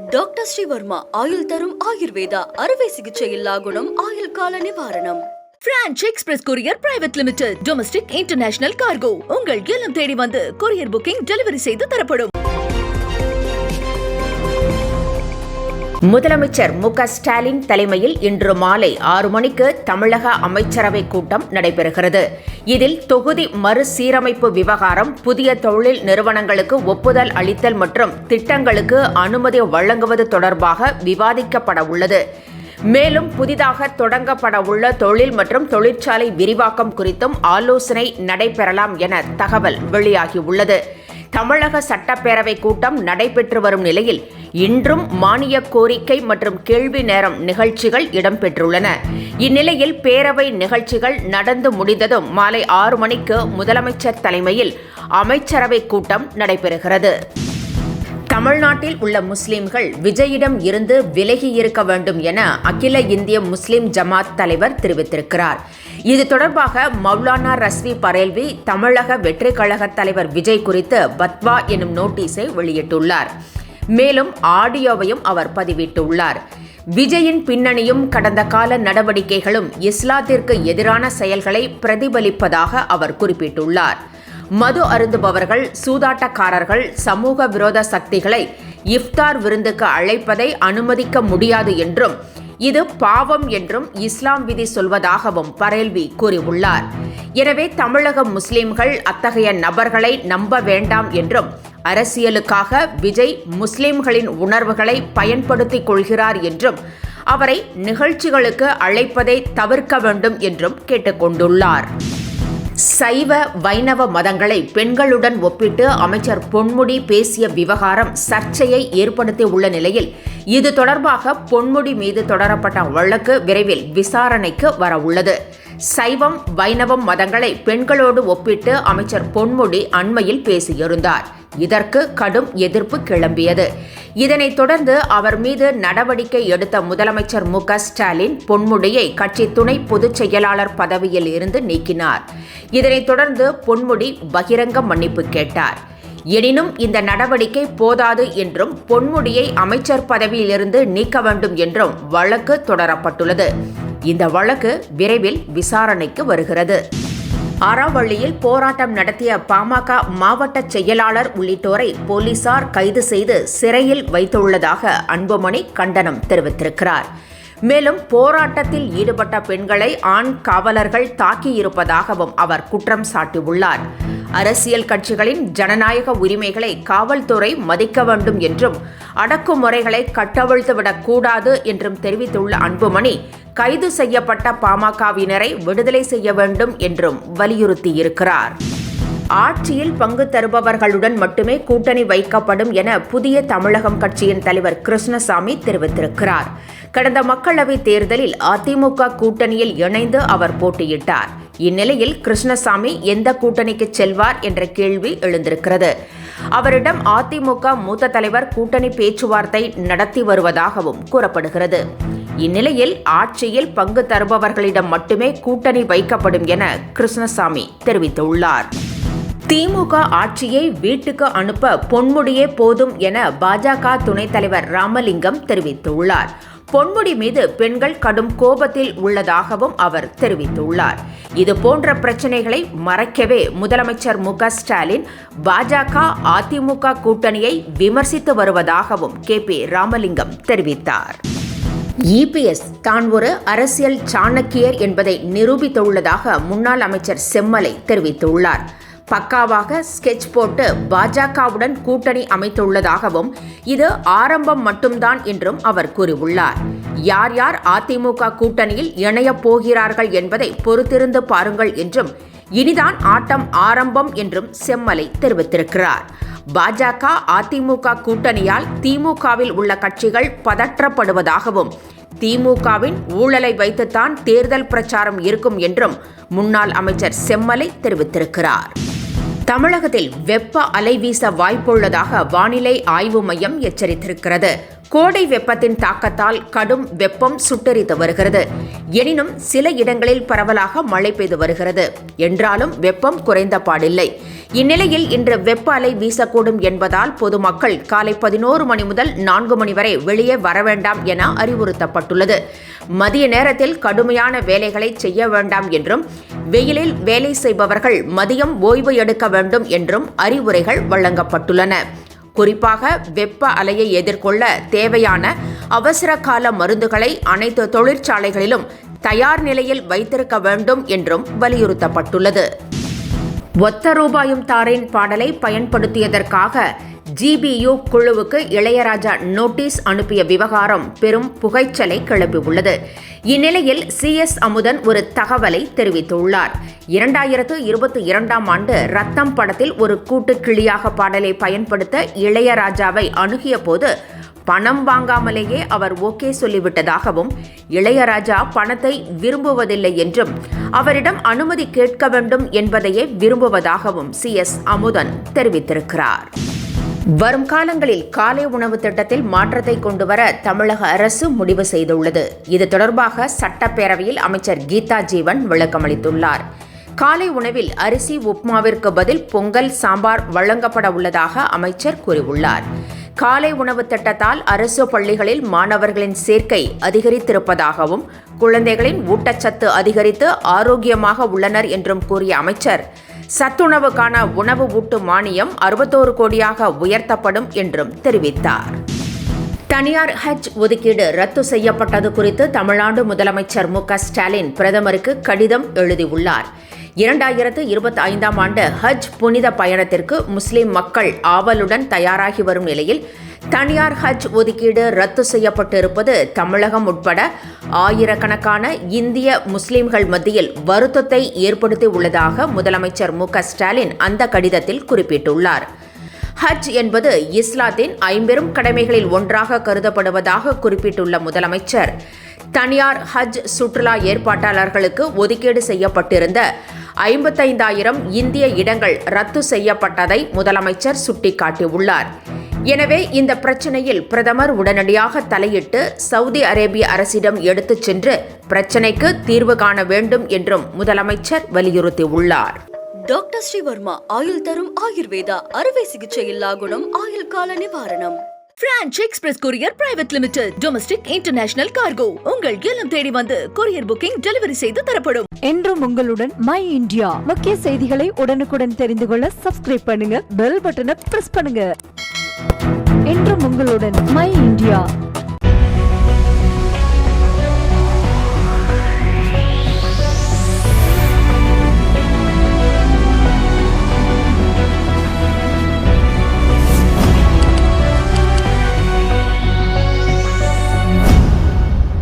Doctor Sreevarma ஆயுள் தரும் ஆயுர்வேதா அறுவை சிகிச்சை இல்லா குணம் ஆயுள் கால நிவாரணம். Branch express courier private limited domestic international cargo உங்கள் இல்லம் தேடி வந்து கொரியர் புக்கிங் டெலிவரி செய்து தரப்படும். முதலமைச்சர் மு.க.ஸ்டாலின் தலைமையில் இன்று மாலை 6 மணிக்கு தமிழக அமைச்சரவை கூட்டம் நடைபெறுகிறது. இதில் தொகுதி மறுசீரமைப்பு விவகாரம், புதிய தொழில் நிறுவனங்களுக்கு ஒப்புதல் அளித்தல் மற்றும் திட்டங்களுக்கு அனுமதி வழங்குவது தொடர்பாக விவாதிக்கப்பட உள்ளது. மேலும் புதிதாக தொடங்கப்பட உள்ள தொழில் மற்றும் தொழிற்சாலை விரிவாக்கம் குறித்தும் ஆலோசனை நடைபெறலாம் என தகவல் வெளியாகியுள்ளது. தமிழக சட்டப்பேரவை கூட்டம் நடைபெற்று வரும் நிலையில் இன்றும் மானிய கோரிக்கை மற்றும் கேள்வி நேரம் நிகழ்ச்சிகள் இடம்பெற்றுள்ளன. இந்நிலையில் பேரவை நிகழ்ச்சிகள் நடந்து முடிந்ததும் மாலை 6 மணிக்கு முதலமைச்சர் தலைமையில் அமைச்சரவை கூட்டம் நடைபெறுகிறது. தமிழ்நாட்டில் உள்ள முஸ்லிம்கள் விஜயிடம் இருந்து விலகி இருக்க வேண்டும் என அகில இந்திய முஸ்லிம் ஜமாத் தலைவர் தெரிவித்திருக்கிறார். இது தொடர்பாக மௌலானா ரஸ்வி பரேல்வி தமிழக வெற்றி கழக தலைவர் விஜய் குறித்து பத்வா எனும் நோட்டீஸை வெளியிட்டுள்ளார். மேலும் ஆடியோவையும் அவர் பதிவிட்டுள்ளார். விஜயின் பின்னணியும் கடந்த கால நடவடிக்கைகளும் இஸ்லாத்திற்கு எதிரான செயல்களை பிரதிபலிப்பதாக அவர் குறிப்பிட்டுள்ளார். மது அருந்துபவர்கள், சூதாட்டக்காரர்கள், சமூக விரோத சக்திகளை இஃப்தார் விருந்துக்கு அழைப்பதை அனுமதிக்க முடியாது என்றும் இது பாவம் என்றும் இஸ்லாம் விதி சொல்வதாகவும் பரேல்வி கூறியுள்ளார். எனவே தமிழக முஸ்லிம்கள் அத்தகைய நபர்களை நம்ப வேண்டாம் என்றும் அரசியலுக்காக விஜய் முஸ்லிம்களின் உணர்வுகளை பயன்படுத்திக் கொள்கிறார் என்றும் அவரை நிகழ்ச்சிகளுக்கு அழைப்பதை தவிர்க்க வேண்டும் என்றும் கேட்டுக்கொண்டுள்ளார். சைவ வைணவ மதங்களை பெண்களுடன் ஒப்பிட்டு அமைச்சர் பொன்முடி பேசிய விவகாரம் சர்ச்சையை ஏற்படுத்தி உள்ள நிலையில் இது தொடர்பாக பொன்முடி மீது தொடரப்பட்ட வழக்கு விரைவில் விசாரணைக்கு வர உள்ளது. சைவம் வைணவம் மதங்களை பெண்களோடு ஒப்பிட்டு அமைச்சர் பொன்முடி அண்மையில் பேசியிருந்தார். இதற்கு கடும் எதிர்ப்பு கிளம்பியது. இதனைத் தொடர்ந்து அவர் மீது நடவடிக்கை எடுத்த முதலமைச்சர் மு.க.ஸ்டாலின் பொன்முடியை கட்சி துணை பொதுச் செயலாளர் பதவியில் இருந்து நீக்கினார். இதனைத் தொடர்ந்து பொன்முடி பகிரங்க மன்னிப்பு கேட்டார். எனினும் இந்த நடவடிக்கை போதாது என்றும் பொன்முடியை அமைச்சர் பதவியிலிருந்து நீக்க வேண்டும் என்றும் வழக்கு தொடரப்பட்டுள்ளது. இந்த வழக்கு விரைவில் விசாரணைக்கு வருகிறது. அறவழியில் போராட்டம் நடத்திய பாமக மாவட்ட செயலாளர் உள்ளிட்டோரை போலீசார் கைது செய்து சிறையில் வைத்துள்ளதாக அன்புமணி கண்டனம் தெரிவித்திருக்கிறார். மேலும் போராட்டத்தில் ஈடுபட்ட பெண்களை ஆண் காவலர்கள் தாக்கியிருப்பதாகவும் அவர் குற்றம் சாட்டியுள்ளார். அரசியல் கட்சிகளின் ஜனநாயக உரிமைகளை காவல்துறை மதிக்க வேண்டும் என்றும் அடக்குமுறைகளை கட்டவிழ்த்துவிடக் கூடாது என்றும் தெரிவித்துள்ள அன்புமணி கைது செய்யப்பட்ட பாமகவினரை விடுதலை செய்ய வேண்டும் என்றும் வலியுறுத்தியிருக்கிறார். ஆட்சியில் பங்கு தருபவர்களுடன் மட்டுமே கூட்டணி வைக்கப்படும் என புதிய தமிழகம் கட்சியின் தலைவர் கிருஷ்ணசாமி தெரிவித்திருக்கிறார். கடந்த மக்களவைத் தேர்தலில் அதிமுக கூட்டணியில் இணைந்து அவர் போட்டியிட்டார். இந்நிலையில் கிருஷ்ணசாமி எந்த கூட்டணிக்கு செல்வார் என்ற கேள்வி எழுந்திருக்கிறது. அவரிடம் அதிமுக மூத்த தலைவர் கூட்டணி பேச்சுவார்த்தை நடத்தி வருவதாகவும் கூறப்படுகிறது. இந்நிலையில் ஆட்சியில் பங்கு தருபவர்களிடம் மட்டுமே கூட்டணி வைக்கப்படும் என கிருஷ்ணசாமி தெரிவித்துள்ளார். திமுக ஆட்சியை வீட்டுக்கு அனுப்ப பொன்முடியே போதும் என பாஜக துணைத் தலைவர் ராமலிங்கம் தெரிவித்துள்ளார். பொன்முடி மீது பெண்கள் கடும் கோபத்தில் உள்ளதாகவும் அவர் தெரிவித்துள்ளார். இதுபோன்ற பிரச்சனைகளை மறைக்கவே முதலமைச்சர் மு.க.ஸ்டாலின் பாஜக அதிமுக கூட்டணியை விமர்சித்து வருவதாகவும் கே.பி. ராமலிங்கம் தெரிவித்தார். இபிஎஸ் தான் ஒரு அரசியல் சாணக்கியர் என்பதை நிரூபித்துள்ளதாக முன்னாள் அமைச்சர் செம்மலை தெரிவித்துள்ளார். பக்காவாக ஸ்கெட்ச் போட்டு பாஜகவுடன் கூட்டணி அமைத்துள்ளதாகவும் இது ஆரம்பம் மட்டும்தான் என்றும் அவர் கூறியுள்ளார். யார் யார் அதிமுக கூட்டணியில் இணையப் போகிறார்கள் என்பதை பொறுத்திருந்து பாருங்கள் என்றும் இனிதான் ஆட்டம் ஆரம்பம் என்றும் செம்மலை தெரிவித்திருக்கிறார். பாஜக அதிமுக கூட்டணியால் திமுகவில் உள்ள கட்சிகள் பதற்றப்படுவதாகவும் திமுகவின் ஊழலை வைத்துத்தான் தேர்தல் பிரச்சாரம் இருக்கும் என்றும் முன்னாள் அமைச்சர் செம்மலை தெரிவித்திருக்கிறார். தமிழகத்தில் வெப்ப அலை வீச வாய்ப்புள்ளதாக வானிலை ஆய்வு மையம் எச்சரித்திருக்கிறது. கோடை வெப்பத்தின் தாக்கத்தால் கடும் வெப்பம் சுட்டெரித்து வருகிறது. எனினும் சில இடங்களில் பரவலாக மழை பெய்து வருகிறது. என்றாலும் வெப்பம் குறைந்த பாடில்லை. இந்நிலையில் இன்று வெப்ப அலை வீசக்கூடும் என்பதால் பொதுமக்கள் காலை 11 மணி முதல் 4 மணி வரை வெளியே வர வேண்டாம் என அறிவுறுத்தப்பட்டுள்ளது. மதிய நேரத்தில் கடுமையான வேலைகளை செய்ய வேண்டாம் என்றும் வெயிலில் வேலை செய்பவர்கள் மதியம் ஓய்வு எடுக்க வேண்டும் என்றும் அறிவுரைகள் வழங்கப்பட்டுள்ளன. குறிப்பாக வெப்ப அலையை எதிர்கொள்ள தேவையான அவசர கால மருந்துகளை அனைத்து தொழிற்சாலைகளிலும் தயார் நிலையில் வைத்திருக்க வேண்டும் என்றும் வலியுறுத்தப்பட்டுள்ளது. ஒத்த ரூபாயும் தாரேன் பாடலை பயன்படுத்தியதற்காக GBU குழுவுக்கு இளையராஜா நோட்டீஸ் அனுப்பிய விவகாரம் பெரும் புகைச்சலை கிளப்பியுள்ளது. இந்நிலையில் CS அமுதன் ஒரு தகவலை தெரிவித்துள்ளார். 2022ஆம் ஆண்டு ரத்தம் படத்தில் ஒரு கூட்டு கிளியாக பாடலை பயன்படுத்த இளையராஜாவை அணுகிய போது பணம் வாங்காமலேயே அவர் ஓகே சொல்லிவிட்டதாகவும், இளையராஜா பணத்தை விரும்புவதில்லை என்றும் அவரிடம் அனுமதி கேட்க வேண்டும் என்பதையே விரும்புவதாகவும் CS அமுதன் தெரிவித்திருக்கிறார். வரும் காலங்களில் காலை உணவு திட்டத்தில் மாற்றத்தை கொண்டுவர தமிழக அரசு முடிவு செய்துள்ளது. இது தொடர்பாக சட்டப்பேரவையில் அமைச்சர் கீதா ஜீவன் விளக்கமளித்துள்ளார். காலை உணவில் அரிசி உப்மாவிற்கு பதில் பொங்கல், சாம்பார் வழங்கப்பட உள்ளதாக அமைச்சர் கூறியுள்ளார். காலை உணவு திட்டத்தால் அரசு பள்ளிகளில் மாணவர்களின் சேர்க்கை அதிகரித்திருப்பதாகவும், குழந்தைகளின் ஊட்டச்சத்து அதிகரித்து ஆரோக்கியமாக உள்ளனர் என்றும் கூறிய அமைச்சர், சத்துணவுக்கான உணவு ஊட்டு மானியம் 61 கோடியாக உயர்த்தப்படும் என்றும் தெரிவித்தார். தனியார் ஹஜ் ஒதுக்கீடு ரத்து செய்யப்பட்டது குறித்து தமிழ்நாடு முதலமைச்சர் MK ஸ்டாலின் பிரதமருக்கு கடிதம் எழுதியுள்ளார். 2025ஆம் ஆண்டு ஹஜ் புனித பயணத்திற்கு முஸ்லிம் மக்கள் ஆவலுடன் தயாராகி வரும் நிலையில் தனியார் ஹஜ் ஒதுக்கீடு ரத்து செய்யப்பட்டிருப்பது தமிழகம் உட்பட ஆயிரக்கணக்கான இந்திய முஸ்லிம்கள் மத்தியில் வருத்தத்தை ஏற்படுத்தி உள்ளதாக முதலமைச்சர் MK ஸ்டாலின் அந்த கடிதத்தில் குறிப்பிட்டுள்ளார். ஹஜ் என்பது இஸ்லாத்தின் 5 பெரும் கடமைகளில் ஒன்றாக கருதப்படுவதாக குறிப்பிட்டுள்ள முதலமைச்சர், தனியார் ஹஜ் சுற்றுலா ஏற்பாட்டாளர்களுக்கு ஒதுக்கீடு செய்யப்பட்டிருந்த 55,000 இந்திய இடங்கள் ரத்து செய்யப்பட்டதை முதலமைச்சர் சுட்டிக்காட்டியுள்ளார். எனவே இந்த பிரச்சனையில் பிரதமர் உடனடியாக தலையிட்டு சவுதி அரேபிய அரசிடம் எடுத்துச் சென்று பிரச்சனைக்கு தீர்வு காண வேண்டும் என்றும் முதலமைச்சர் வலியுறுத்தியுள்ளார். டாக்டர் ஸ்ரீவர்மா ஆயுள் தரும் ஆயுர்வேதா அறுவை சிகிச்சை இல்லா குணம் ஆயுள் கால நிவாரணம். Branch express courier private limited domestic international cargo உங்கள் இல்லம் தேடி வந்து கொரியர் புக்கிங் டெலிவரி செய்து தரப்படும். என்றும் உங்களுடன் மை இந்தியா. முக்கிய செய்திகளை உடனுக்குடன் தெரிந்து கொள்ள சப்ஸ்கிரைப் பண்ணுங்க, பெல் பட்டனை பிரஸ் பண்ணுங்க. என்றும் உங்களுடன் மை இந்தியா.